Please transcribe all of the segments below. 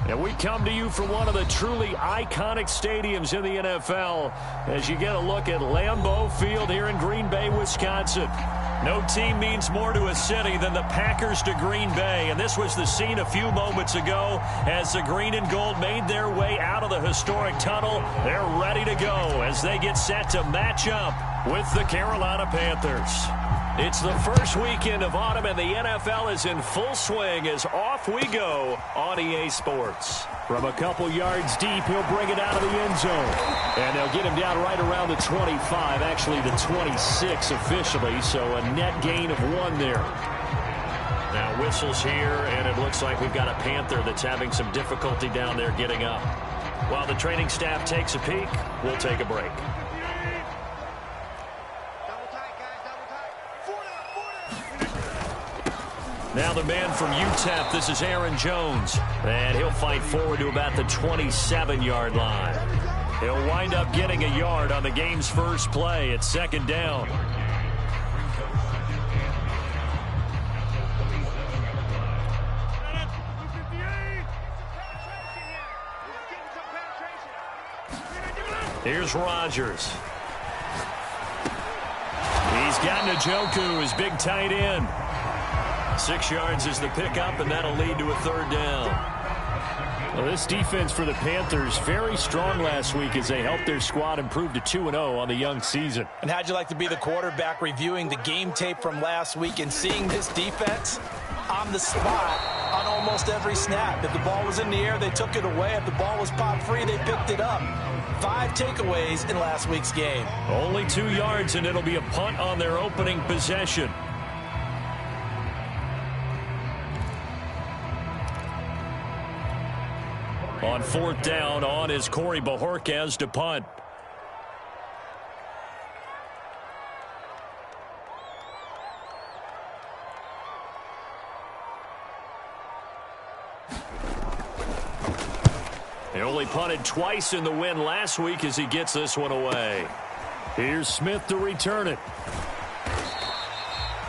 And we come to you from one of the truly iconic stadiums in the NFL as you get a look at Lambeau Field here in Green Bay, Wisconsin. No team means more to a city than the Packers to Green Bay, and this was the scene a few moments ago as the green and gold made their way out of the historic tunnel. They're ready to go as they get set to match up with the Carolina Panthers. It's the first weekend of autumn, and the NFL is in full swing as off we go on EA Sports. From a couple yards deep, he'll bring it out of the end zone. And they'll get him down right around the 25, actually the 26 officially, so a net gain of 1 there. Now whistles here, and it looks like we've got a Panther that's having some difficulty down there getting up. While the training staff takes a peek, we'll take a break. Now the man from UTEP, this is Aaron Jones. And he'll fight forward to about the 27-yard line. He'll wind up getting a yard on the game's first play. It's second down. Here's Rodgers. He's got Njoku, his big tight end. 6 yards is the pickup, and that'll lead to a third down. Well, this defense for the Panthers, very strong last week as they helped their squad improve to 2-0 on the young season. And how'd you like to be the quarterback reviewing the game tape from last week and seeing this defense on the spot on almost every snap? If the ball was in the air, they took it away. If the ball was popped free, they picked it up. 5 takeaways in last week's game. Only 2 yards, and it'll be a punt on their opening possession. On fourth down, on is Corey Bojorquez to punt. He only punted twice in the win last week as he gets this one away. Here's Smith to return it.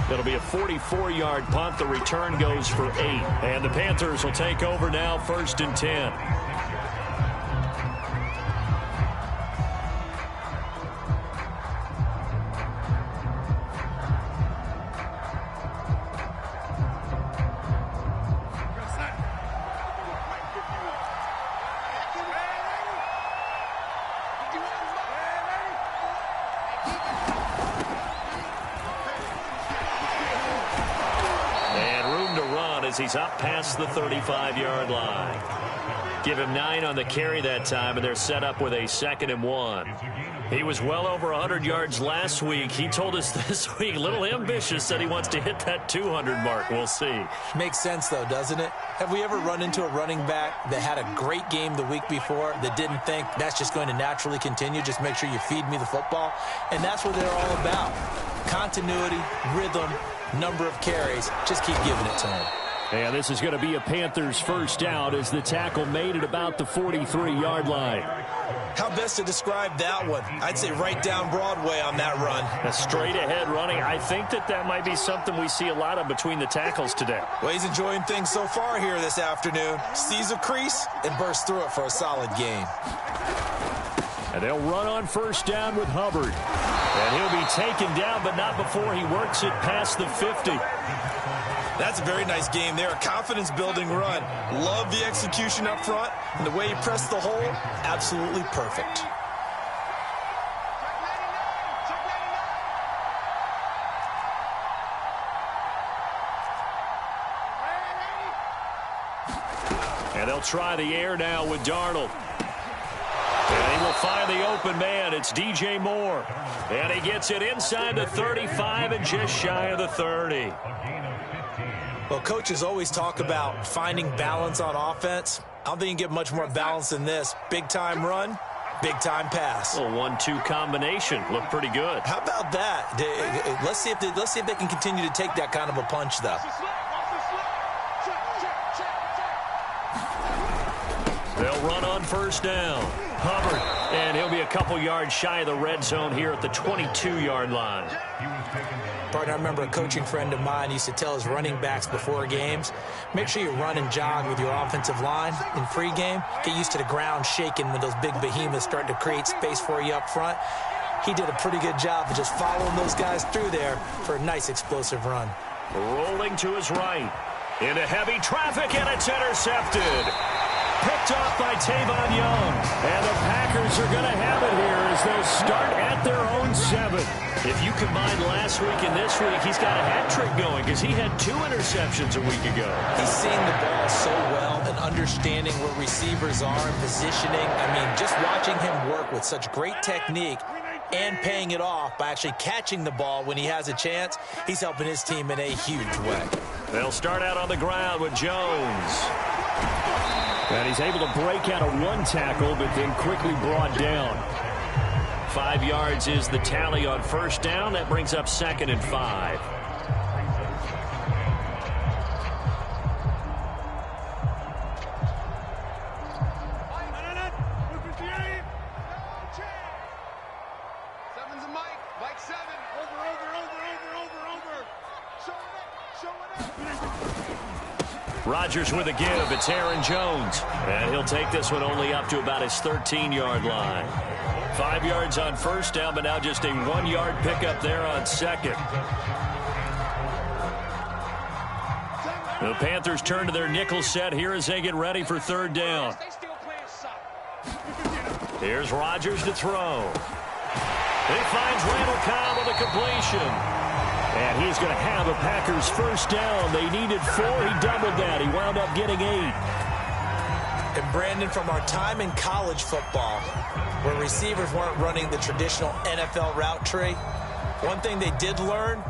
It'll be a 44-yard punt. The return goes for 8. And the Panthers will take over now, 1st and 10. He's up past the 35-yard line. Give him 9 on the carry that time, and they're set up with a 2nd and 1. He was well over 100 yards last week. He told us this week, a little ambitious, said he wants to hit that 200 mark. We'll see. Makes sense, though, doesn't it? Have we ever run into a running back that had a great game the week before that didn't think that's just going to naturally continue? Just make sure you feed me the football. And that's what they're all about. Continuity, rhythm, number of carries. Just keep giving it to him. And this is going to be a Panthers first down as the tackle made at about the 43-yard line. How best to describe that one? I'd say right down Broadway on that run. A straight-ahead running. I think that might be something we see a lot of between the tackles today. Well, he's enjoying things so far here this afternoon. Sees a crease and bursts through it for a solid gain. And they'll run on first down with Hubbard. And he'll be taken down, but not before he works it past the 50. That's a very nice game there. A confidence-building run. Love the execution up front. And the way he pressed the hole, absolutely perfect. And they'll try the air now with Darnold. And he will find the open man. It's DJ Moore. And he gets it inside the 35 and just shy of the 30. Well, coaches always talk about finding balance on offense. I don't think you can get much more balance than this. Big-time run, big-time pass. A 1-2 combination. Looked pretty good. How about that? Let's see if they can continue to take that kind of a punch, though. They'll run on first down. Hubbard, and he'll be a couple yards shy of the red zone here at the 22-yard line. Partner, I remember a coaching friend of mine used to tell his running backs before games, make sure you run and jog with your offensive line in pregame. Get used to the ground shaking when those big behemoths start to create space for you up front. He did a pretty good job of just following those guys through there for a nice explosive run. Rolling to his right. Into heavy traffic, and it's intercepted. Picked off by Tavon Young. And the Packers are going to have it here as they'll start at their own 7. If you combine last week and this week, he's got a hat trick going because he had 2 interceptions a week ago. He's seeing the ball so well and understanding where receivers are and positioning. I mean, just watching him work with such great technique and paying it off by actually catching the ball when he has a chance, he's helping his team in a huge way. They'll start out on the ground with Jones. And he's able to break out of 1 tackle, but then quickly brought down. 5 yards is the tally on first down. That brings up 2nd and 5. Rodgers with a give. It's Aaron Jones. And he'll take this one only up to about his 13-yard line. 5 yards on first down, but now just a 1-yard pickup there on second. The Panthers turn to their nickel set here as they get ready for third down. Here's Rodgers to throw. He finds Randall Cobb with a completion. And he's going to have a Packers first down. They needed 4. He doubled that. He wound up getting 8. And Brandon, from our time in college football, where receivers weren't running the traditional NFL route tree, one thing they did learn,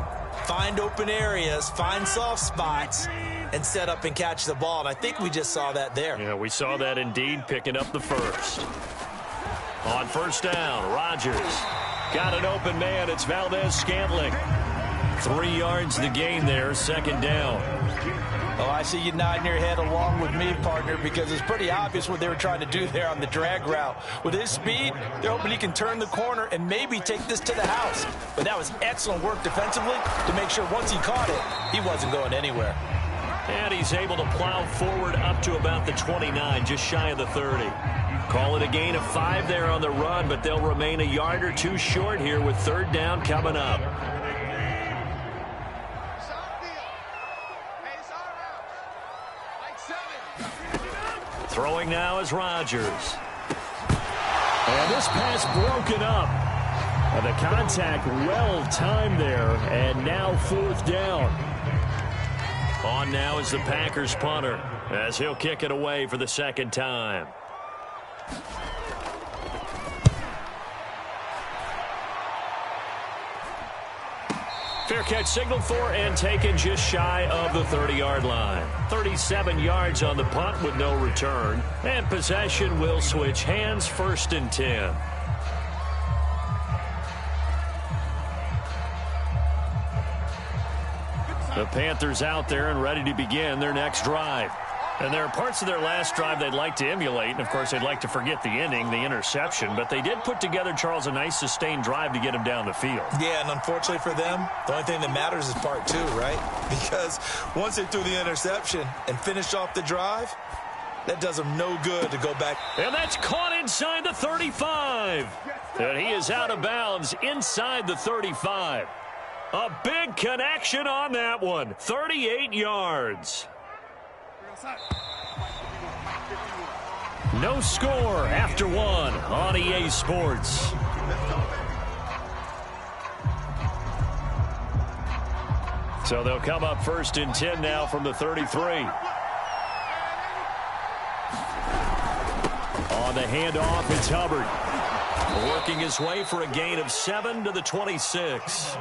find open areas, find soft spots, and set up and catch the ball. And I think we just saw that there. Yeah, we saw that indeed, picking up the first. On first down, Rodgers got an open man. It's Valdez-Scantling. 3 yards the gain there, second down. Oh, I see you nodding your head along with me, partner, because it's pretty obvious what they were trying to do there on the drag route. With his speed, they're hoping he can turn the corner and maybe take this to the house. But that was excellent work defensively to make sure once he caught it, he wasn't going anywhere. And he's able to plow forward up to about the 29, just shy of the 30. Call it a gain of 5 there on the run, but they'll remain a yard or 2 short here with third down coming up. Throwing now is Rodgers. And this pass broken up. And the contact well timed there. And now fourth down. On now is the Packers punter as he'll kick it away for the second time. Fair catch signaled for and taken just shy of the 30-yard line. 37 yards on the punt with no return. And possession will switch hands, 1st and 10. The Panthers out there and ready to begin their next drive. And there are parts of their last drive they'd like to emulate. And, of course, they'd like to forget the inning, the interception. But they did put together, Charles, a nice sustained drive to get him down the field. Yeah, and unfortunately for them, the only thing that matters is part 2, right? Because once they threw the interception and finished off the drive, that does them no good to go back. And that's caught inside the 35. And he is out of bounds inside the 35. A big connection on that one. 38 yards. No score after 1 on EA Sports. So they'll come up 1st and 10 now from the 33. On the handoff, it's Hubbard. Working his way for a gain of 7 to the 26.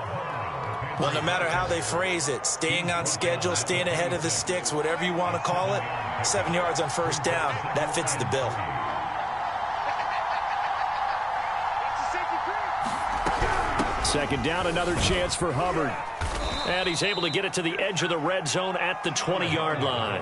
Well, no matter how they phrase it, staying on schedule, staying ahead of the sticks, whatever you want to call it, 7 yards on first down, that fits the bill. Second down, another chance for Hubbard. And he's able to get it to the edge of the red zone at the 20-yard line.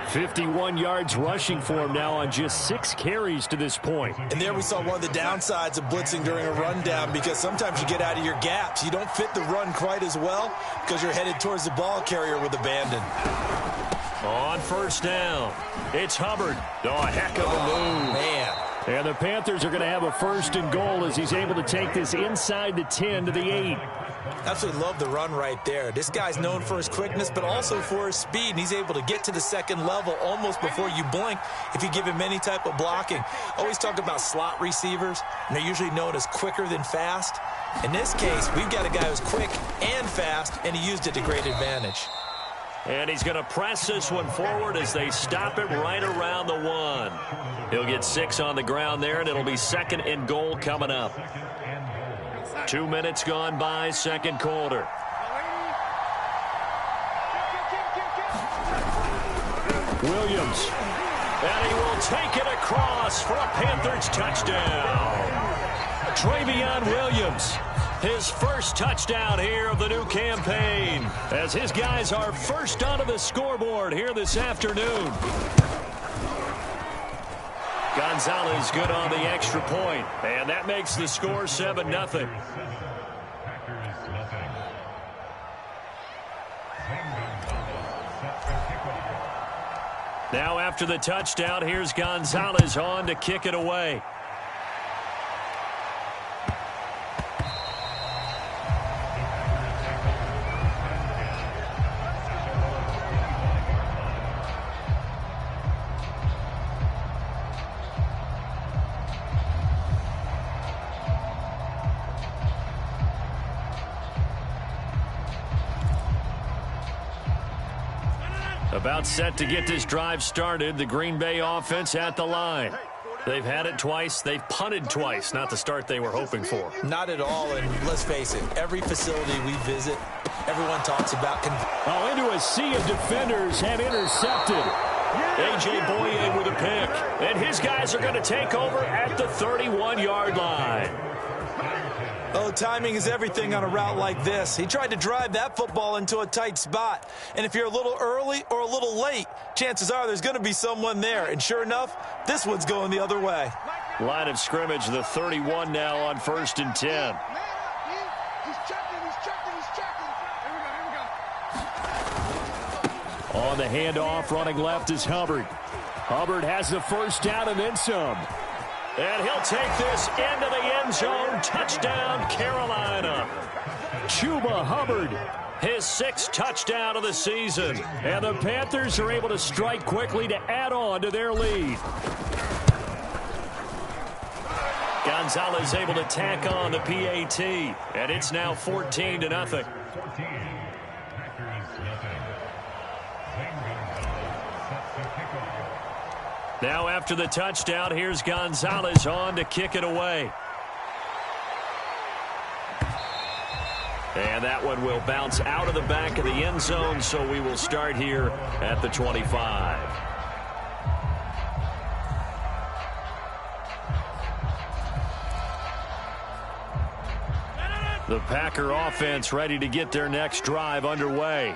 51 yards rushing for him now on just 6 carries to this point. And there we saw one of the downsides of blitzing during a rundown, because sometimes you get out of your gaps. You don't fit the run quite as well because you're headed towards the ball carrier with abandon. On first down, it's Hubbard. Oh, a heck of a move. Man. And the Panthers are going to have a 1st and goal as he's able to take this inside the 10 to the 8. Absolutely love the run right there. This guy's known for his quickness, but also for his speed, and he's able to get to the second level almost before you blink if you give him any type of blocking. Always talk about slot receivers, and they're usually known as quicker than fast. In this case, we've got a guy who's quick and fast, and he used it to great advantage. And he's going to press this one forward as they stop him right around the 1. He'll get 6 on the ground there, and it'll be 2nd and goal coming up. 2 minutes gone by, 2nd quarter. Williams. And he will take it across for a Panthers touchdown. Travion Williams. His first touchdown here of the new campaign, as his guys are first onto the scoreboard here this afternoon. Gonzalez good on the extra point, and that makes the score 7-0. Now after the touchdown, here's Gonzalez on to kick it away. About set to get this drive started. The Green Bay offense at the line. They've had it twice. They've punted twice. Not the start they were hoping for. Not at all, and let's face it, every facility we visit, everyone talks about... into a sea of defenders and intercepted. A.J. Boye with a pick. And his guys are going to take over at the 31-yard line. Oh, timing is everything on a route like this. He tried to drive that football into a tight spot. And if you're a little early or a little late, chances are there's going to be someone there. And sure enough, this one's going the other way. Line of scrimmage, the 31 now on 1st and 10. On the handoff, running left is Hubbard. Hubbard has the first down and then some. And he'll take this into the end zone. Touchdown, Carolina. Chuba Hubbard, his 6th touchdown of the season. And the Panthers are able to strike quickly to add on to their lead. Gonzalez able to tack on the PAT. And it's now 14-0. Now after the touchdown, here's Gonzalez on to kick it away. And that one will bounce out of the back of the end zone, so we will start here at the 25. The Packer offense ready to get their next drive underway.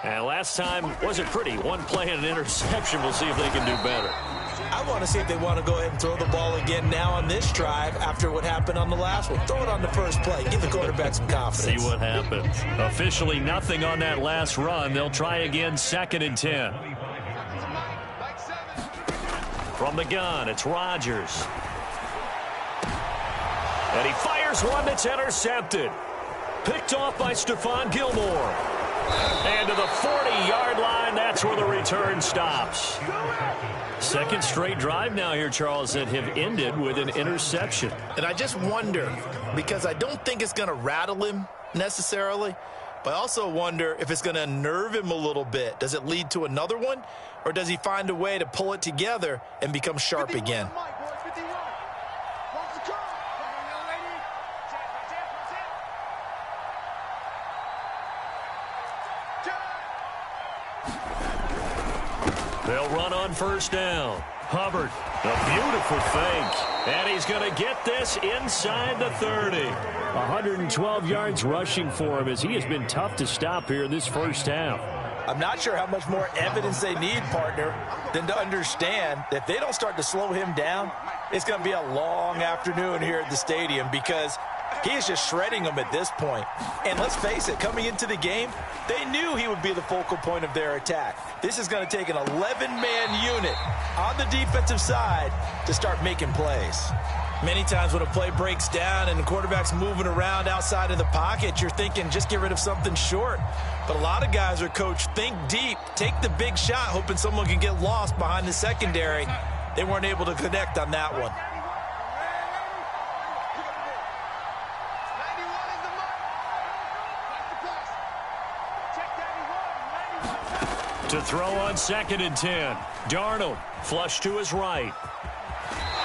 And last time wasn't pretty. One play and an interception. We'll see if they can do better. I want to see if they want to go ahead and throw the ball again now on this drive after what happened on the last one. Throw it on the first play. Give the quarterback some confidence. See what happens. Officially nothing on that last run. They'll try again, 2nd and 10. From the gun, it's Rodgers. And he fires one that's intercepted. Picked off by Stephon Gilmore. And to the 40-yard line, that's where the return stops. 2nd straight drive now here, Charles, that have ended with an interception. And I just wonder, because I don't think it's going to rattle him necessarily, but I also wonder if it's going to unnerve him a little bit. Does it lead to another one, or does he find a way to pull it together and become sharp again? They'll run on first down. Hubbard, a beautiful fake. And he's going to get this inside the 30. 112 yards rushing for him as he has been tough to stop here in this first half. I'm not sure how much more evidence they need, partner, than to understand that if they don't start to slow him down, it's going to be a long afternoon here at the stadium because he is just shredding them at this point. And let's face it, coming into the game, they knew he would be the focal point of their attack. This is going to take an 11-man unit on the defensive side to start making plays. Many times when a play breaks down and the quarterback's moving around outside of the pocket, you're thinking just get rid of something short. But a lot of guys are coached, think deep, take the big shot, hoping someone can get lost behind the secondary. They weren't able to connect on that one. To throw on 2nd and 10. Darnold, flush to his right.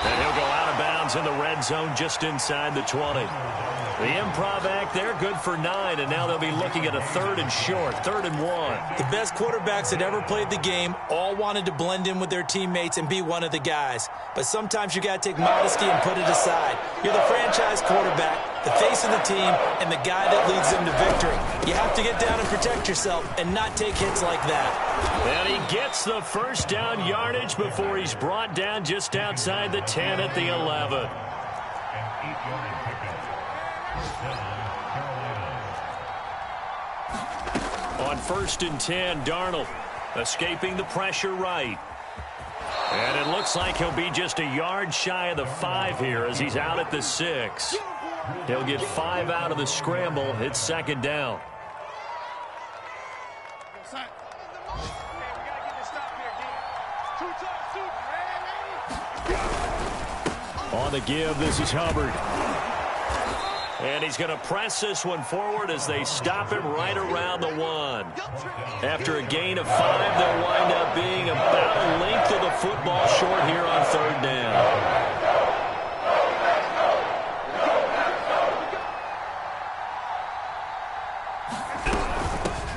And he'll go out of bounds in the red zone just inside the 20. The improv act there, good for 9, and now they'll be looking at a 3rd and short, 3rd and 1. The best quarterbacks that ever played the game all wanted to blend in with their teammates and be one of the guys. But sometimes you got to take modesty and put it aside. You're the franchise quarterback, the face of the team, and the guy that leads them to victory. You have to get down and protect yourself and not take hits like that. And he gets the first down yardage before he's brought down just outside the 10 at the 11. On 1st and 10, Darnold escaping the pressure right. And it looks like he'll be just a yard shy of the 5 here as he's out at the 6. He'll get 5 out of the scramble. It's 2nd down. On the give, this is Hubbard. And he's going to press this one forward as they stop him right around the 1. After a gain of 5, they'll wind up being about a length of the football short here on 3rd down.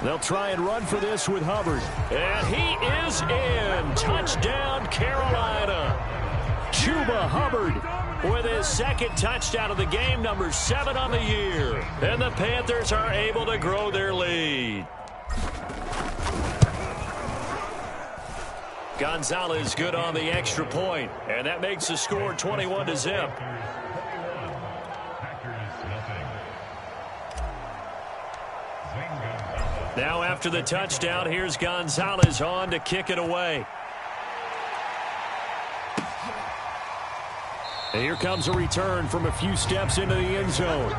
They'll try and run for this with Hubbard. And he is in. Touchdown, Carolina. Chuba Hubbard with his 2nd touchdown of the game, number 7 on the year. And the Panthers are able to grow their lead. Gonzalez good on the extra point, and that makes the score 21-0. Now after the touchdown, here's Gonzalez on to kick it away. And here comes a return from a few steps into the end zone.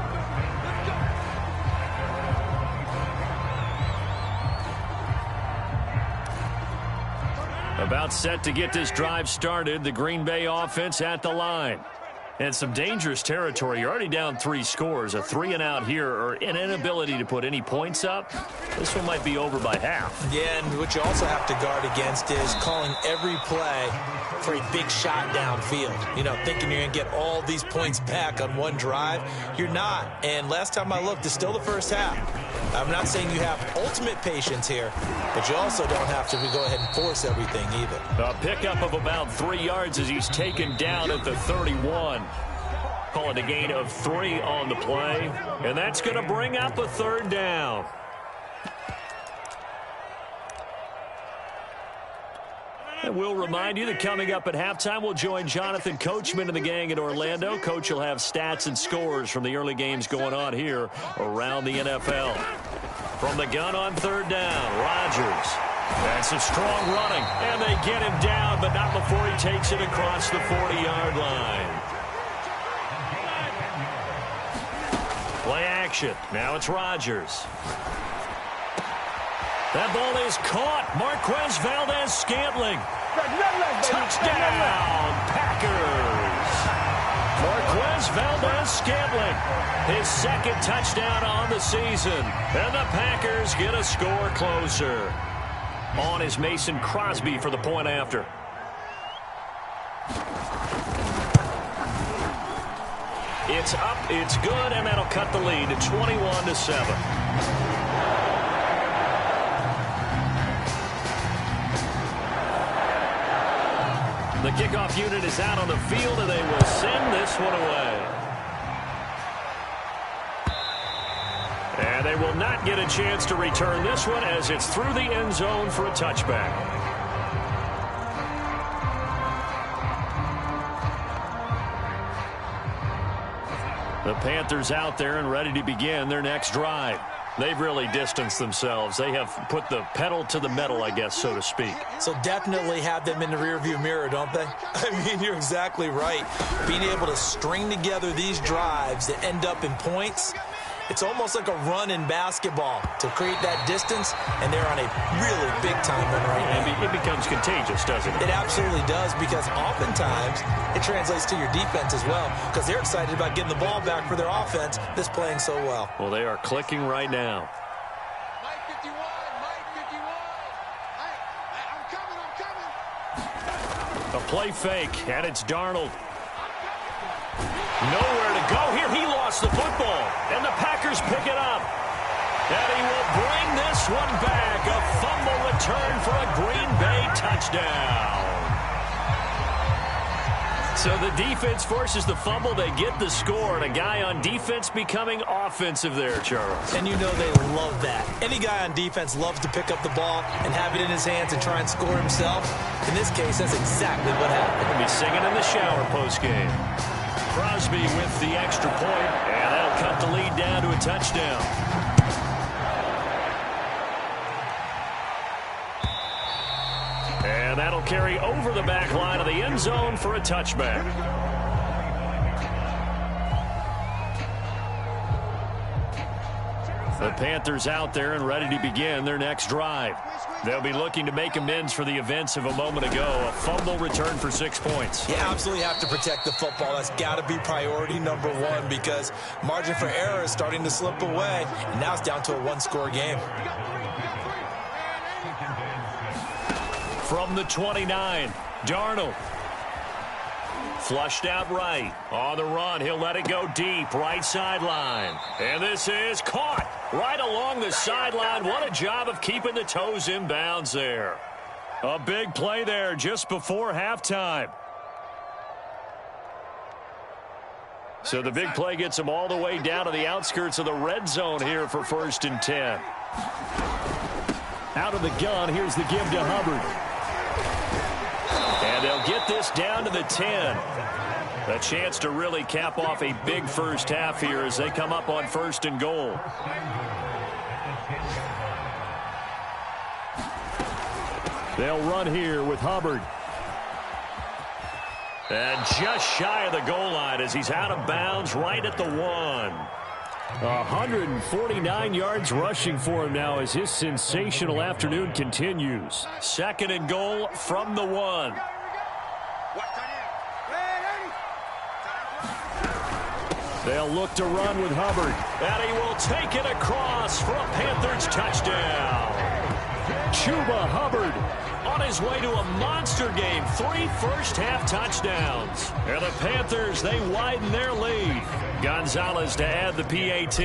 About set to get this drive started, the Green Bay offense at the line. And some dangerous territory. You're already down 3 scores. A 3-and-out here, or an inability to put any points up. This one might be over by half. Yeah, and what you also have to guard against is calling every play for a big shot downfield. You know, thinking you're going to get all these points back on one drive. You're not. And last time I looked, it's still the first half. I'm not saying you have ultimate patience here, but you also don't have to go ahead and force everything either. A pickup of about 3 yards as he's taken down at the 31. Call it a gain of 3 on the play. And that's going to bring up a 3rd down. And we'll remind you that coming up at halftime, we'll join Jonathan Coachman and the gang in Orlando. Coach will have stats and scores from the early games going on here around the NFL. From the gun on 3rd down, Rodgers. That's a strong running, and they get him down, but not before he takes it across the 40-yard line. Play action. Now it's Rodgers. That ball is caught. Marquez Valdez-Scantling. Touchdown, Packers. Marquez Valdez-Scantling. His 2nd touchdown on the season. And the Packers get a score closer. On is Mason Crosby for the point after. It's up, it's good, and that'll cut the lead to 21-7. The kickoff unit is out on the field, and they will send this one away. And they will not get a chance to return this one as it's through the end zone for a touchback. The Panthers out there and ready to begin their next drive. They've really distanced themselves. They have put the pedal to the metal, I guess, so to speak. So definitely have them in the rearview mirror, don't they? I mean, you're exactly right. Being able to string together these drives that end up in points, it's almost like a run in basketball to create that distance, and they're on a really big-time run right now. It becomes contagious, doesn't it? It absolutely does, because oftentimes it translates to your defense as well, because they're excited about getting the ball back for their offense that's playing so well. Well, they are clicking right now. Mike 51, Mike 51. I'm coming. A play fake, and it's Darnold. Nowhere to go here. He lost the football, and the Packers pick it up. And he will bring this one back. A fumble return for a Green Bay touchdown. So the defense forces the fumble. They get the score, and a guy on defense becoming offensive there, Charles. And you know they love that. Any guy on defense loves to pick up the ball and have it in his hands and try and score himself. In this case, that's exactly what happened. He'll be singing in the shower postgame. Crosby with the extra point, and that'll cut the lead down to a touchdown. And that'll carry over the back line of the end zone for a touchback. The Panthers out there and ready to begin their next drive. They'll be looking to make amends for the events of a moment ago. A fumble return for 6 points. You absolutely have to protect the football. That's got to be priority number one, because margin for error is starting to slip away, and now it's down to a one-score game. From the 29, Darnold. Flushed out right. On the run, he'll let it go deep. Right sideline. And this is caught right along the sideline. What a job of keeping the toes in bounds there. A big play there just before halftime. So the big play gets him all the way down to the outskirts of the red zone here for 1st and 10. Out of the gun, here's the give to Hubbard. And they'll get this down to the 10. A chance to really cap off a big first half here as they come up on 1st and goal. They'll run here with Hubbard. And just shy of the goal line as he's out of bounds right at the 1. 149 yards rushing for him now as his sensational afternoon continues. 2nd and goal from the 1. They'll look to run with Hubbard. And he will take it across for a Panthers touchdown. Chuba Hubbard on his way to a monster game. 3 first-half touchdowns. And the Panthers, they widen their lead. Gonzalez to add the PAT.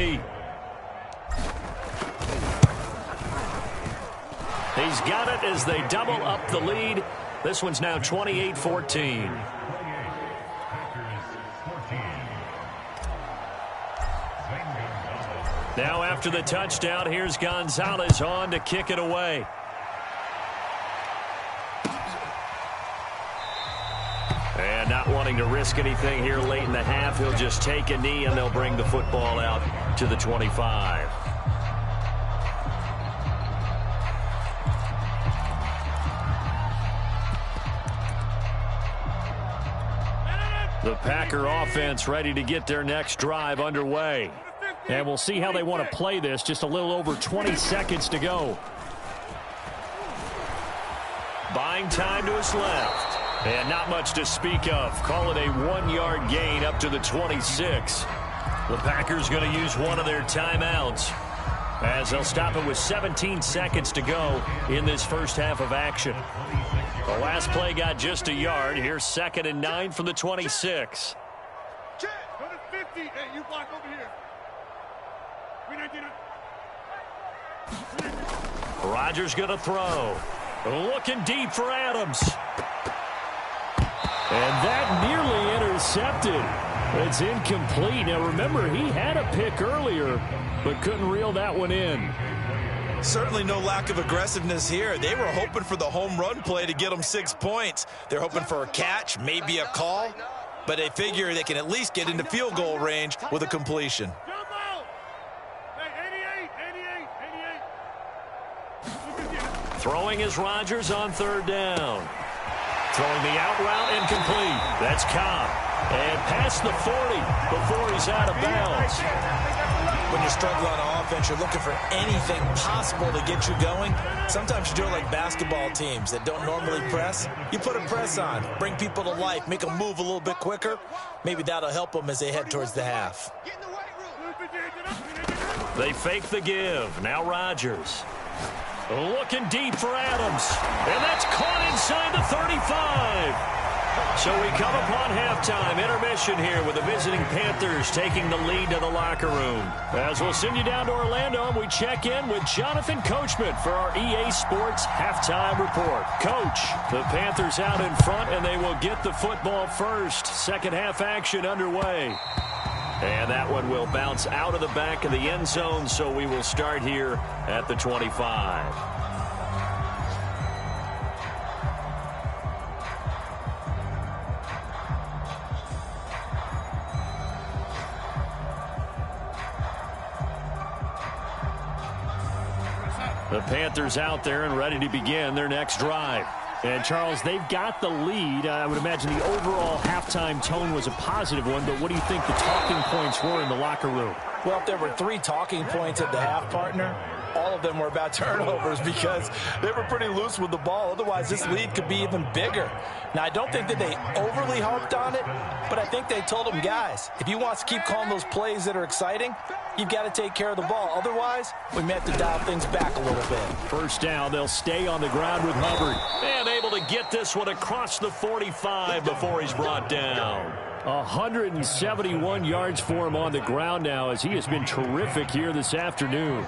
He's got it as they double up the lead. This one's now 28-14. Now after the touchdown, here's Gonzalez on to kick it away. And not wanting to risk anything here late in the half, he'll just take a knee and they'll bring the football out to the 25. The Packer offense ready to get their next drive underway. And we'll see how they want to play this. Just a little over 20 seconds to go. Buying time to his left. And not much to speak of. Call it a 1-yard gain up to the 26. The Packers going to use one of their timeouts as they'll stop it with 17 seconds to go in this first half of action. The last play got just a yard. Here's 2nd and 9 from the 26. Check. Go to 50. Hey, you block over here. Rodgers going to throw. Looking deep for Adams. And that nearly intercepted. It's incomplete. Now, remember, he had a pick earlier, but couldn't reel that one in. Certainly no lack of aggressiveness here. They were hoping for the home run play to get them 6 points. They're hoping for a catch, maybe a call, but they figure they can at least get into field goal range with a completion. Throwing is Rodgers on third down. Throwing the out route incomplete. That's Cobb. And past the 40 before he's out of bounds. When you're struggling on offense, you're looking for anything possible to get you going. Sometimes you do it like basketball teams that don't normally press. You put a press on, bring people to life, make them move a little bit quicker. Maybe that'll help them as they head towards the half. They fake the give. Now Rodgers. Looking deep for Adams. And that's caught inside the 35. So we come upon halftime. Intermission here with the visiting Panthers taking the lead to the locker room. As we'll send you down to Orlando, and we check in with Jonathan Coachman for our EA Sports Halftime Report. Coach, the Panthers out in front, and they will get the football first. Second half action underway. And that one will bounce out of the back of the end zone, so we will start here at the 25. The Panthers out there and ready to begin their next drive. And, Charles, they've got the lead. I would imagine the overall halftime tone was a positive one, but what do you think the talking points were in the locker room? Well, if there were 3 talking points at the half, partner, all of them were about turnovers because they were pretty loose with the ball. Otherwise, this lead could be even bigger. Now, I don't think that they overly harped on it, but I think they told them, guys, if you want to keep calling those plays that are exciting, you've got to take care of the ball. Otherwise, we may have to dial things back a little bit. First down, they'll stay on the ground with Hubbard. And able to get this one across the 45 before he's brought down. 171 yards for him on the ground now as he has been terrific here this afternoon.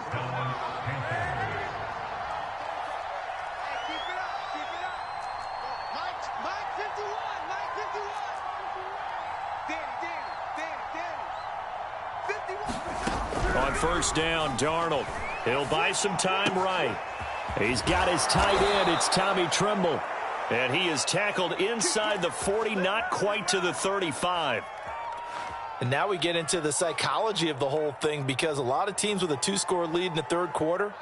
On first down, Darnold. He'll buy some time right. He's got his tight end. It's Tommy Tremble. And he is tackled inside the 40, not quite to the 35. And now we get into the psychology of the whole thing because a lot of teams with a 2-score lead in the third quarter,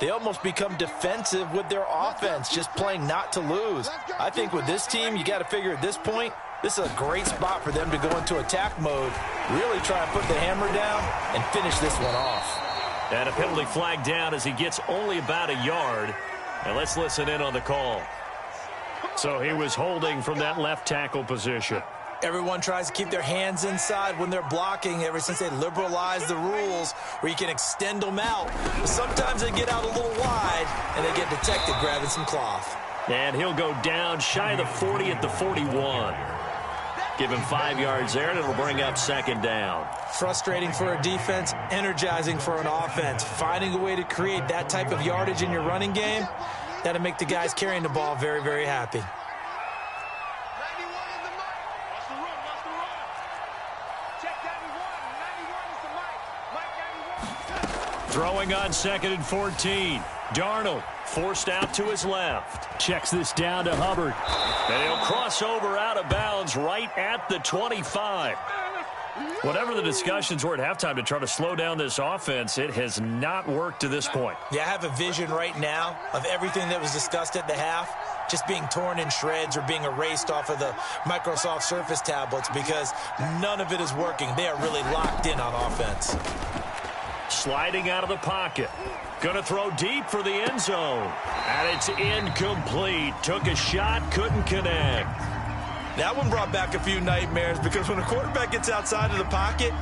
they almost become defensive with their offense, just playing not to lose. I think with this team, you got to figure at this point, this is a great spot for them to go into attack mode, really try and put the hammer down and finish this one off. And a penalty flag down as he gets only about a yard. And let's listen in on the call. So he was holding from that left tackle position. Everyone tries to keep their hands inside when they're blocking ever since they liberalized the rules where you can extend them out. But sometimes they get out a little wide and they get detected grabbing some cloth. And he'll go down shy of the 40 at the 41. Give him 5 yards there, and it'll bring up second down. Frustrating for a defense, energizing for an offense. Finding a way to create that type of yardage in your running game, that'll make the guys carrying the ball very, very happy. Throwing on 2nd and 14. Darnold forced out to his left. Checks this down to Hubbard. And he'll cross over out of bounds right at the 25. Whatever the discussions were at halftime to try to slow down this offense, it has not worked to this point. Yeah, I have a vision right now of everything that was discussed at the half just being torn in shreds or being erased off of the Microsoft Surface tablets because none of it is working. They are really locked in on offense. Sliding out of the pocket. Going to throw deep for the end zone. And it's incomplete. Took a shot, couldn't connect. That one brought back a few nightmares because when a quarterback gets outside of the pocket,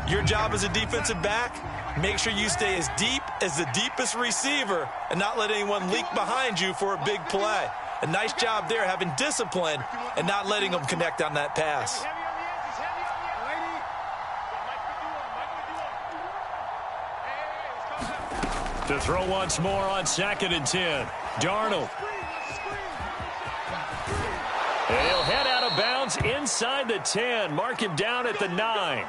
your job as a defensive back, make sure you stay as deep as the deepest receiver and not let anyone leak behind you for a big play. A nice job there having discipline and not letting them connect on that pass. To throw once more on 2nd and 10. Darnold. And he'll head out of bounds inside the 10. Mark him down at the 9.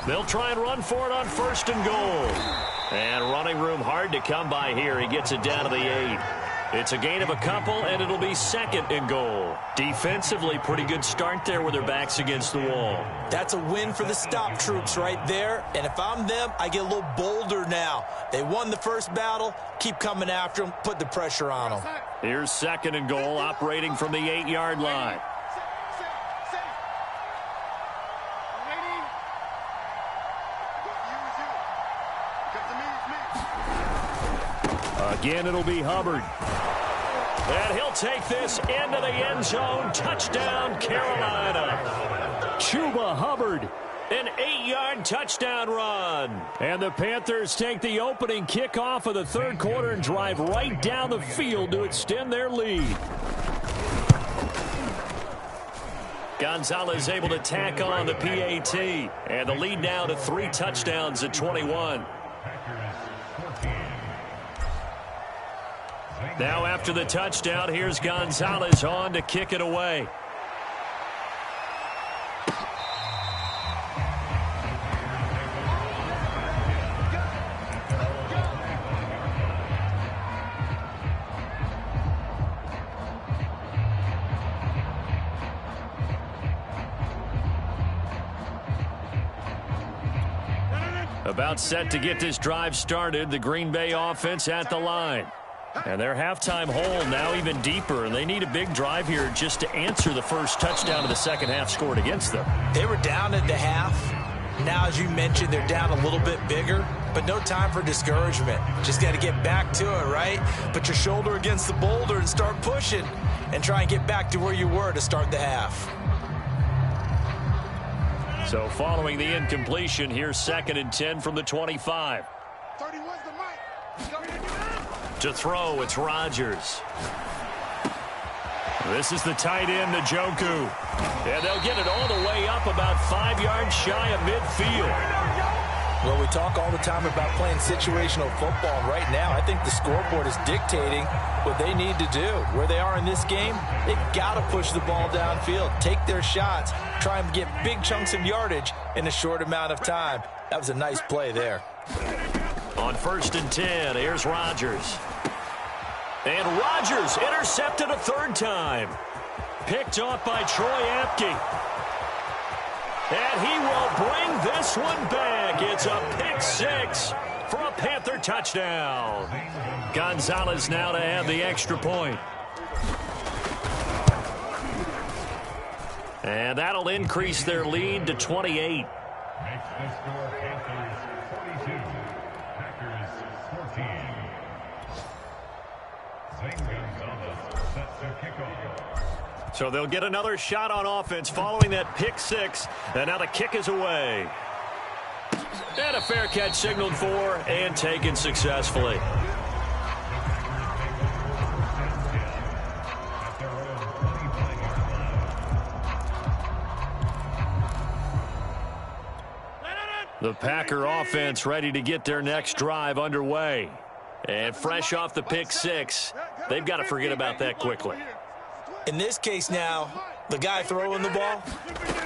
They'll try and run for it on 1st and goal. And running room hard to come by here. He gets it down to the 8. It's a gain of a couple, and it'll be 2nd and goal. Defensively, pretty good start there with their backs against the wall. That's a win for the stop troops right there. And if I'm them, I get a little bolder now. They won the first battle. Keep coming after them. Put the pressure on them. Here's 2nd and goal, operating from the 8-yard line. Again, it'll be Hubbard. And he'll take this into the end zone. Touchdown, Carolina. Chuba Hubbard. An 8-yard touchdown run. And the Panthers take the opening kickoff of the 3rd quarter and drive right down the field to extend their lead. Gonzalez able to tack on the PAT. And the lead now to 3 touchdowns at 21. Now after the touchdown, here's Gonzalez on to kick it away. About set to get this drive started, the Green Bay offense at the line. And their halftime hole now even deeper, and they need a big drive here just to answer the first touchdown of the second half scored against them. They were down at the half. Now, as you mentioned, they're down a little bit bigger, but no time for discouragement. Just got to get back to it, right? Put your shoulder against the boulder and start pushing and try and get back to where you were to start the half. So following the incompletion, here's 2nd and 10 from the 25. 31's the mic. To throw, it's Rodgers. This is the tight end, Njoku. And they'll get it all the way up about 5 yards shy of midfield. Well, we talk all the time about playing situational football. Right now, I think the scoreboard is dictating what they need to do. Where they are in this game, they've got to push the ball downfield, take their shots, try and get big chunks of yardage in a short amount of time. That was a nice play there. On 1st and 10, here's Rodgers. And Rodgers intercepted a 3rd time. Picked off by Troy Apke. And he will bring this one back. It's a pick 6 for a Panther touchdown. Gonzalez now to add the extra point. And that'll increase their lead to 28. Makes the score Panthers 42, Packers 14. Zane Gonzalez set to kick off. So they'll get another shot on offense following that pick 6. And now the kick is away. And a fair catch signaled for and taken successfully. The Packer offense ready to get their next drive underway. And fresh off the pick 6, they've got to forget about that quickly. In this case now, the guy throwing the ball,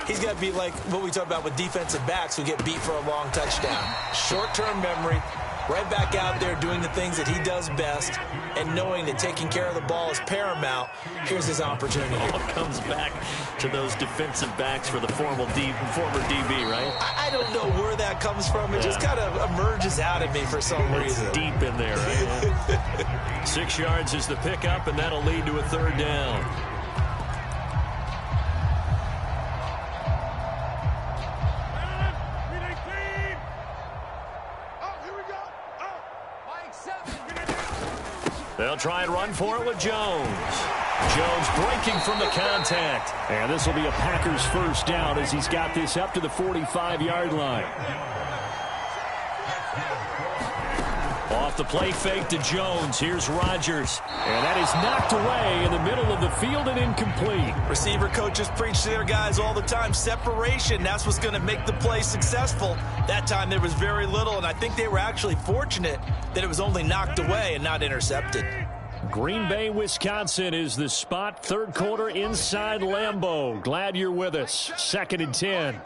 he's got to be like what we talk about with defensive backs who get beat for a long touchdown. Short-term memory, right back out there doing the things that he does best, and knowing that taking care of the ball is paramount. Here's his opportunity. All comes back to those defensive backs for the former DB, right? I don't know where that comes from. It just kind of emerges out of me for some reason. It's deep in there. Right? 6 yards is the pickup, and that'll lead to a 3rd down. They'll try and run for it with Jones. Jones breaking from the contact. And this will be a Packers 1st down as he's got this up to the 45-yard line. Off the play fake to Jones. Here's Rodgers. And that is knocked away in the middle of the field and incomplete. Receiver coaches preach to their guys all the time. Separation, that's what's going to make the play successful. That time there was very little, and I think they were actually fortunate that it was only knocked away and not intercepted. Green Bay, Wisconsin is the spot. Third quarter inside Lambeau. Glad you're with us. 2nd and 10.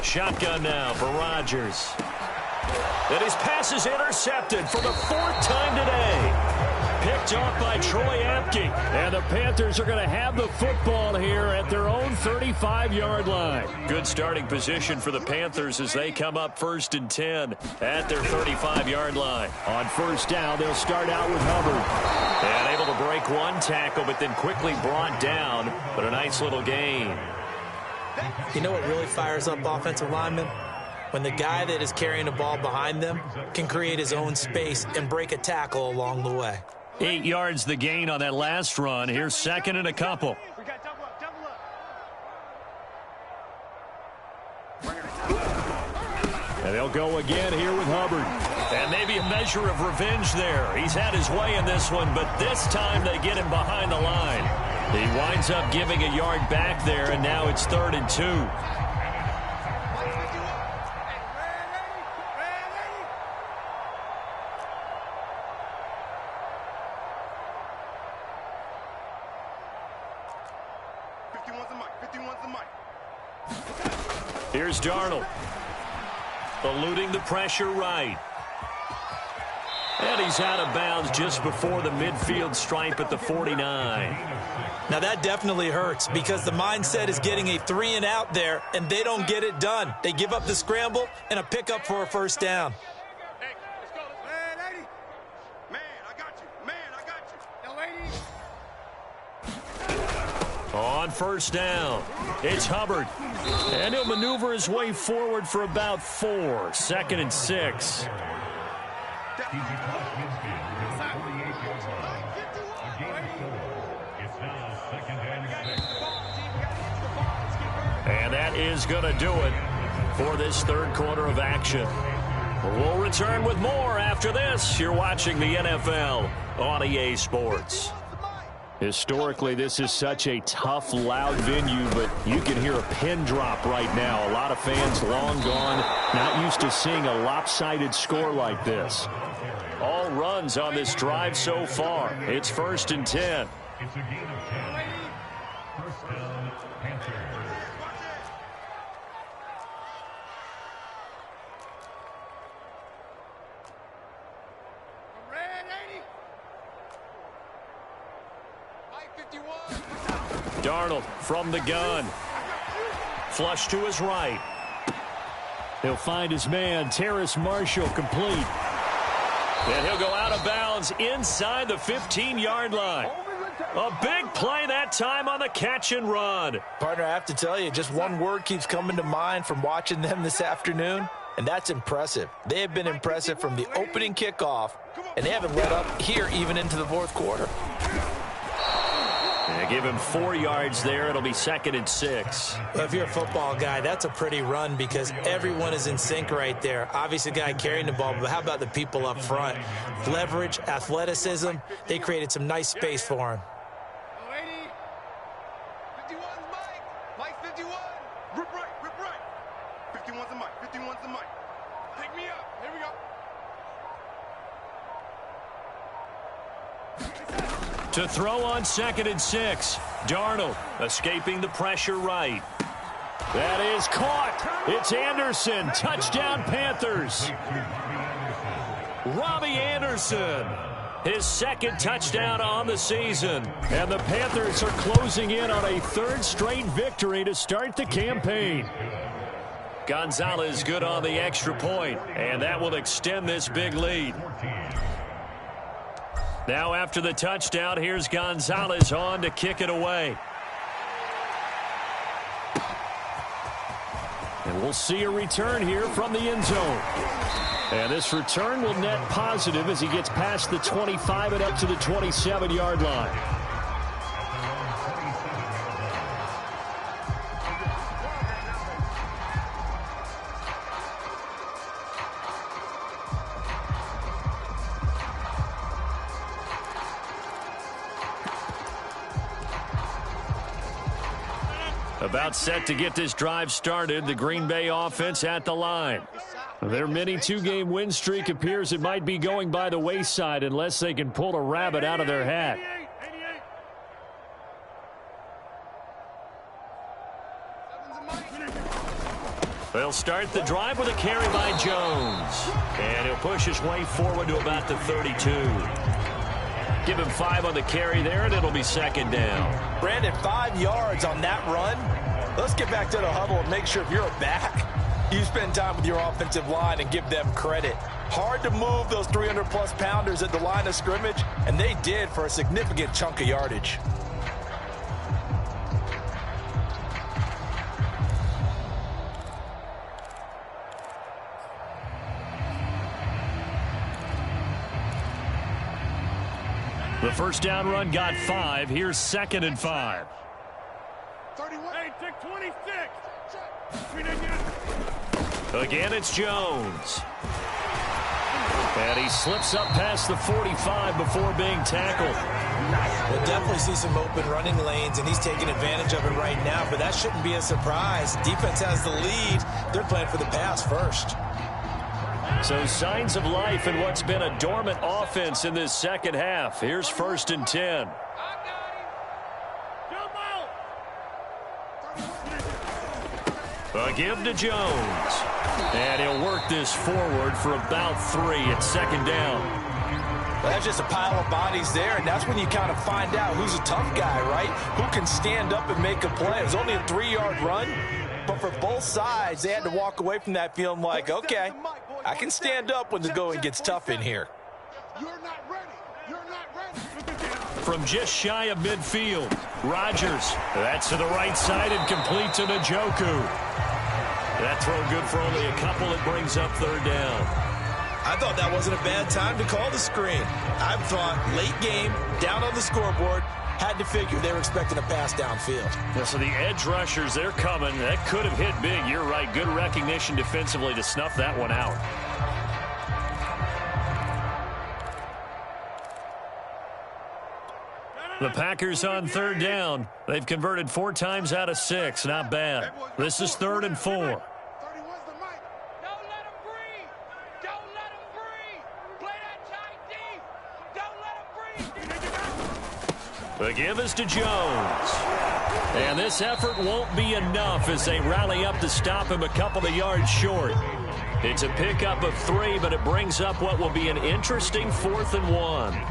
Shotgun now for Rodgers. And his pass is intercepted for the 4th time today. Picked off by Troy Apke. And the Panthers are going to have the football here at their own 35-yard line. Good starting position for the Panthers as they come up 1st and 10 at their 35-yard line. On 1st down, they'll start out with Hubbard. And able to break one tackle, but then quickly brought down. But a nice little gain. You know what really fires up offensive linemen? When the guy that is carrying the ball behind them can create his own space and break a tackle along the way. 8 yards the gain on that last run. Here's 2nd and a couple. And they'll go again here with Hubbard. And maybe a measure of revenge there. He's had his way in this one, but this time they get him behind the line. He winds up giving a yard back there, and now it's 3rd and 2. Here's Darnold. Eluding the pressure right. And he's out of bounds just before the midfield stripe at the 49. Now that definitely hurts because the mindset is getting a 3-and-out there, and they don't get it done. They give up the scramble and a pickup for a 1st down. Hey, let's go. Man, 80. Man, I got you. Man, I got you. No, 80. On 1st down, it's Hubbard. And he'll maneuver his way forward for about 4. 2nd and 6. And that is going to do it for this 3rd quarter of action. We'll return with more after this. You're watching the NFL on EA Sports. Historically, this is such a tough, loud venue, but you can hear a pin drop right now. A lot of fans long gone, not used to seeing a lopsided score like this. All runs on this drive so far. It's 1st and 10. It's a gain of 10. 1st down, Panthers. Darnold from the gun. Flush to his right. He'll find his man, Terrace Marshall, complete. And he'll go out of bounds inside the 15-yard line. A big play that time on the catch and run. Partner, I have to tell you, just one word keeps coming to mind from watching them this afternoon, and that's impressive. They have been impressive from the opening kickoff, and they haven't let up here even into the 4th quarter. They give him 4 yards there. It'll be 2nd and 6. Well, if you're a football guy, that's a pretty run because everyone is in sync right there. Obviously, the guy carrying the ball, but how about the people up front? Leverage, athleticism, they created some nice space for him. 51's Mike. Mike 51. Rip right. 51's the Mike. 51's the Mike. Pick me up. Here we go. To throw on 2nd and 6. Darnold escaping the pressure right. That is caught. It's Anderson. Touchdown, Panthers. Robbie Anderson. His 2nd touchdown on the season. And the Panthers are closing in on a 3rd straight victory to start the campaign. Gonzalez good on the extra point, and that will extend this big lead. Now after the touchdown, here's Gonzalez on to kick it away. And we'll see a return here from the end zone. And this return will net positive as he gets past the 25 and up to the 27-yard line. About set to get this drive started. The Green Bay offense at the line. Their mini two-game win streak appears it might be going by the wayside unless they can pull a rabbit out of their hat. They'll start the drive with a carry by Jones. And he'll push his way forward to about the 32. Give him 5 on the carry there, and it'll be second down. Brandon, 5 yards on that run. Let's get back to the huddle and make sure if you're a back, you spend time with your offensive line and give them credit. Hard to move those 300-plus pounders at the line of scrimmage, and they did for a significant chunk of yardage. The first down run got 5. Here's 2nd and 5. 31. Hey, take 26. Again, it's Jones. And he slips up past the 45 before being tackled. We'll definitely see some open running lanes, and he's taking advantage of it right now, but that shouldn't be a surprise. Defense has the lead. They're playing for the pass first. So signs of life in what's been a dormant offense in this second half. Here's 1st and 10. A give to Jones. And he'll work this forward for about 3 at 2nd down. Well, that's just a pile of bodies there, and that's when you kind of find out who's a tough guy, right? Who can stand up and make a play. It was only a 3-yard run, but for both sides, they had to walk away from that feeling like, okay, I can stand up when the going gets tough in here. You're not ready. You're not ready. From just shy of midfield, Rodgers. That's to the right side and complete to Njoku. That throw good for only a couple. It brings up 3rd down. I thought that wasn't a bad time to call the screen. I thought late game, down on the scoreboard, had to figure they were expecting a pass downfield. Yeah, so the edge rushers, they're coming. That could have hit big. You're right. Good recognition defensively to snuff that one out. The Packers on 3rd down. They've converted 4 times out of 6. Not bad. This is 3rd and 4. 31's the mic. Don't let him breathe. Don't let him breathe. Play that tight deep. Don't let him breathe. The give is to Jones. And this effort won't be enough as they rally up to stop him a couple of yards short. It's a pickup of 3, but it brings up what will be an interesting 4th and 1.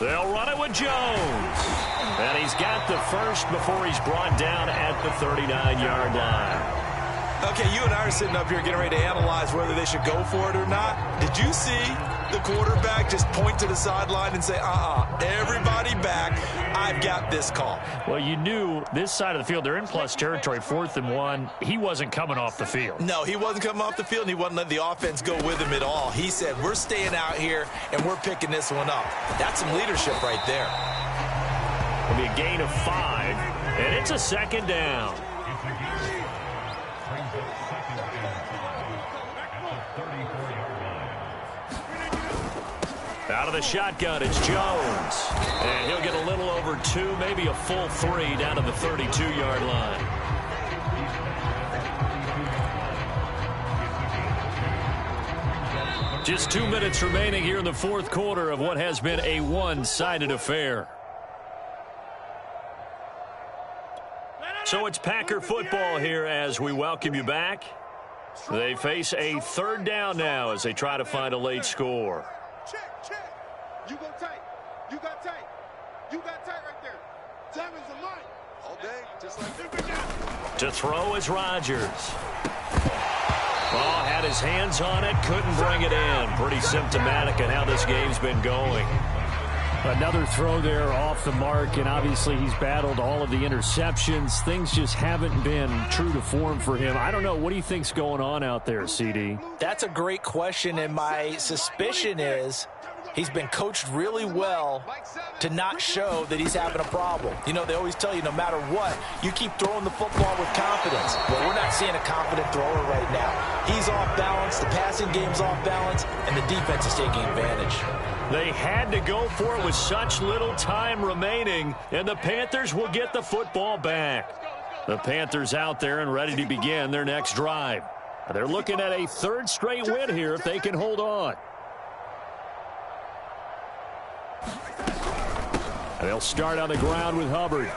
They'll run it with Jones. And he's got the first before he's brought down at the 39-yard line. Okay, you and I are sitting up here getting ready to analyze whether they should go for it or not. Did you see the quarterback just point to the sideline and say, everybody back, I've got this call? Well, you knew this side of the field, they're in plus territory, 4th and 1. He wasn't coming off the field. No, he wasn't coming off the field, and he wasn't letting the offense go with him at all. He said, we're staying out here, and we're picking this one up. That's some leadership right there. It'll be a gain of 5, and it's a 2nd down. Out of the shotgun, it's Jones. And he'll get a little over 2, maybe a full 3 down to the 32-yard line. Just 2 minutes remaining here in the 4th quarter of what has been a one-sided affair. So it's Packer football here as we welcome you back. They face a 3rd down now as they try to find a late score. Check. You go tight. You got tight. You got tight right there. 7's the mic. All day, just like this. To throw is Rodgers. Oh, had his hands on it, couldn't bring it in. Pretty symptomatic of how this game's been going. Another throw there off the mark, and obviously he's battled all of the interceptions. Things just haven't been true to form for him. I don't know. What do you think's going on out there, CD? That's a great question, and my suspicion is he's been coached really well to not show that he's having a problem. You know, they always tell you no matter what, you keep throwing the football with confidence. Well, we're not seeing a confident thrower right now. He's off balance, the passing game's off balance, and the defense is taking advantage. They had to go for it with such little time remaining, and the Panthers will get the football back. The Panthers out there and ready to begin their next drive. They're looking at a third straight win here if they can hold on. They'll start on the ground with Hubbard.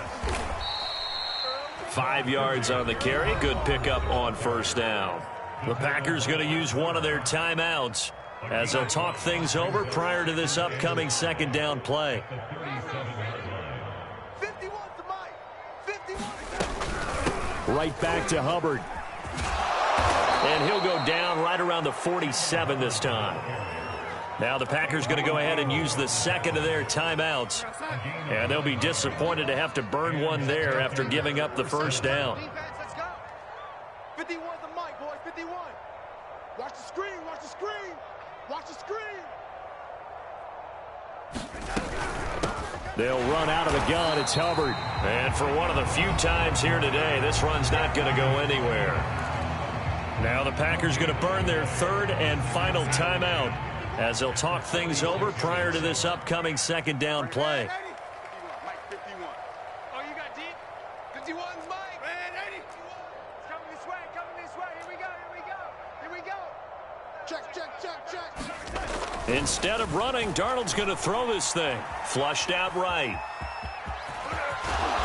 5 yards on the carry. Good pickup on first down. The Packers going to use one of their timeouts as they'll talk things over prior to this upcoming second down play. 51 to Mike. 51. Right back to Hubbard. And he'll go down right around the 47 this time. Now the Packers going to go ahead and use the second of their timeouts. And they'll be disappointed to have to burn one there after giving up the first down. Let's go. 51 to Mike, boys. 51. Watch the screen. Watch the screen. Watch the screen. They'll run out of the gun. It's Hubbard. And for one of the few times here today, this run's not going to go anywhere. Now the Packers going to burn their third and final timeout as they'll talk things over prior to this upcoming second down play. Mike, 51. Oh, you got deep? 51's Mike. Man, 80. It's coming this way. Coming this way. Here we go. Here we go. Here we go. Check, check, check, check. Instead of running, Darnold's going to throw this thing. Flushed out right.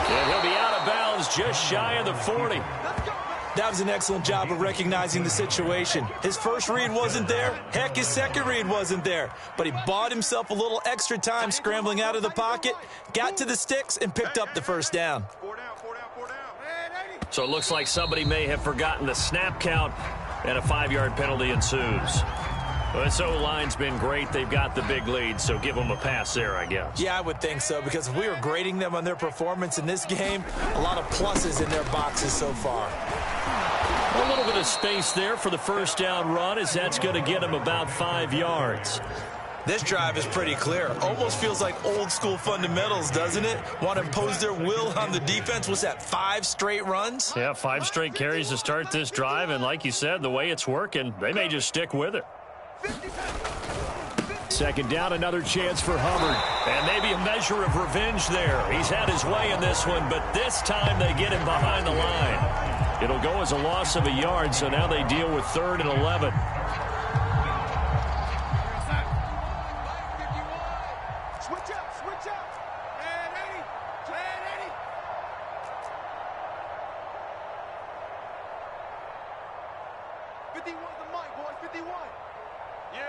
And he'll be out of bounds just shy of the 40. That was an excellent job of recognizing the situation. His first read wasn't there. Heck, his second read wasn't there. But he bought himself a little extra time scrambling out of the pocket, got to the sticks, and picked up the first down. 4 down, 4 down, 4 down. Man, 80. So it looks like somebody may have forgotten the snap count, and a 5-yard penalty ensues. Well, this O-line's been great. They've got the big lead, so give them a pass there, I guess. Yeah, I would think so, because if we were grading them on their performance in this game, a lot of pluses in their boxes so far. A little bit of space there for the first down run, as that's going to get him about 5 yards. This drive is pretty clear. Almost feels like old school fundamentals, doesn't it? Want to impose their will on the defense. Was that 5 straight runs? Yeah, 5 straight carries to start this drive, and like you said, the way it's working, they may just stick with it. Second down, another chance for Hubbard. And maybe a measure of revenge there. He's had his way in this one, but this time they get him behind the line. It'll go as a loss of a yard, so now they deal with 3rd and 11. Switch up, switch up. Man, 80. Man, 80. 51 the mic, boys. 51. Yeah.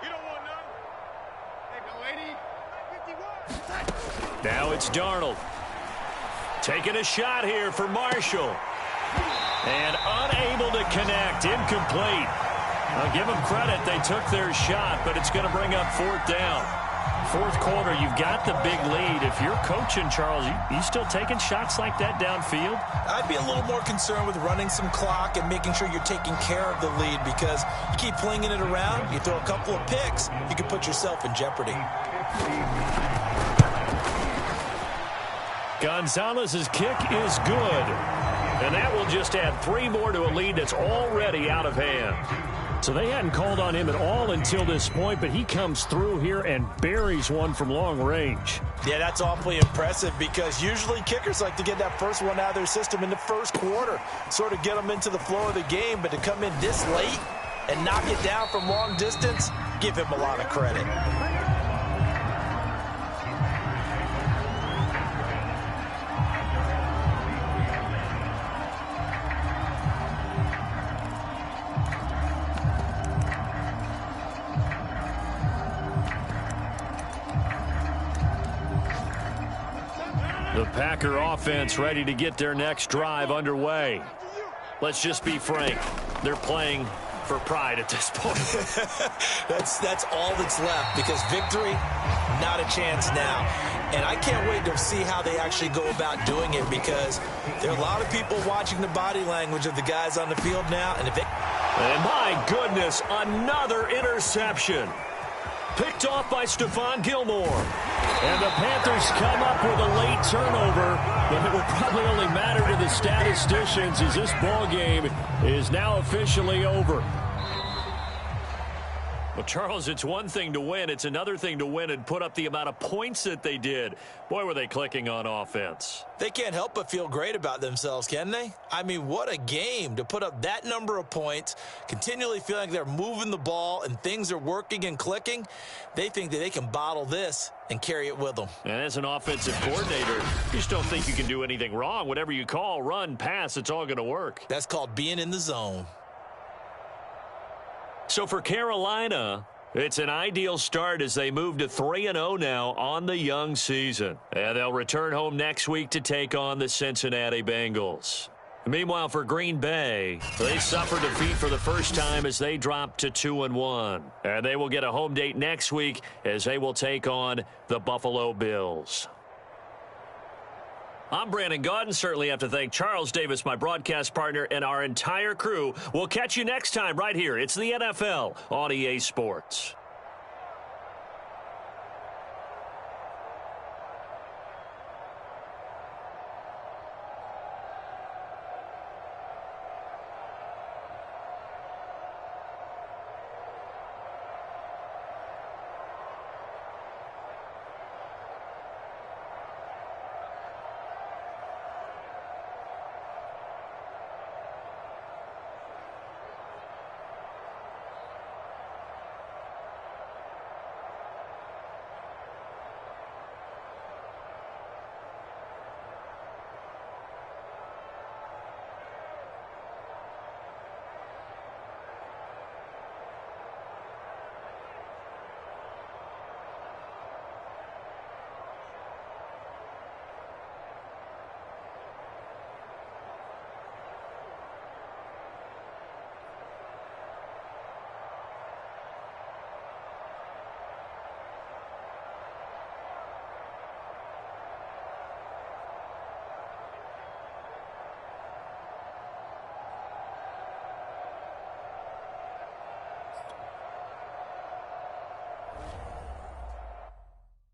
You don't want none. Hey, no 80. 51. Now it's Darnold. Taking a shot here for Marshall. And unable to connect. Incomplete. I'll give them credit. They took their shot, but it's going to bring up 4th down. 4th quarter, you've got the big lead. If you're coaching, Charles, you still taking shots like that downfield? I'd be a little more concerned with running some clock and making sure you're taking care of the lead, because you keep flinging it around, you throw a couple of picks, you can put yourself in jeopardy. Gonzalez's kick is good. And that will just add 3 more to a lead that's already out of hand. So they hadn't called on him at all until this point, but he comes through here and buries one from long range. Yeah, that's awfully impressive, because usually kickers like to get that first one out of their system in the first quarter, sort of get them into the flow of the game, but to come in this late and knock it down from long distance, give him a lot of credit. The Packer offense ready to get their next drive underway. Let's just be frank. They're playing for pride at this point. That's all that's left, because victory, not a chance now. And I can't wait to see how they actually go about doing it, because there are a lot of people watching the body language of the guys on the field now. And my goodness, another interception. Picked off by Stephon Gilmore. And the Panthers come up with a late turnover, but it will probably only matter to the statisticians as this ball game is now officially over. Well, Charles, it's one thing to win. It's another thing to win and put up the amount of points that they did. Boy, were they clicking on offense. They can't help but feel great about themselves, can they? I mean, what a game to put up that number of points, continually feeling like they're moving the ball and things are working and clicking. They think that they can bottle this and carry it with them. And as an offensive coordinator, you just don't think you can do anything wrong. Whatever you call, run, pass, it's all going to work. That's called being in the zone. So for Carolina, it's an ideal start as they move to 3-0 now on the young season. And they'll return home next week to take on the Cincinnati Bengals. Meanwhile, for Green Bay, they suffered defeat for the first time as they dropped to 2-1. And they will get a home date next week as they will take on the Buffalo Bills. I'm Brandon Gaudin. Certainly have to thank Charles Davis, my broadcast partner, and our entire crew. We'll catch you next time right here. It's the NFL on EA Sports.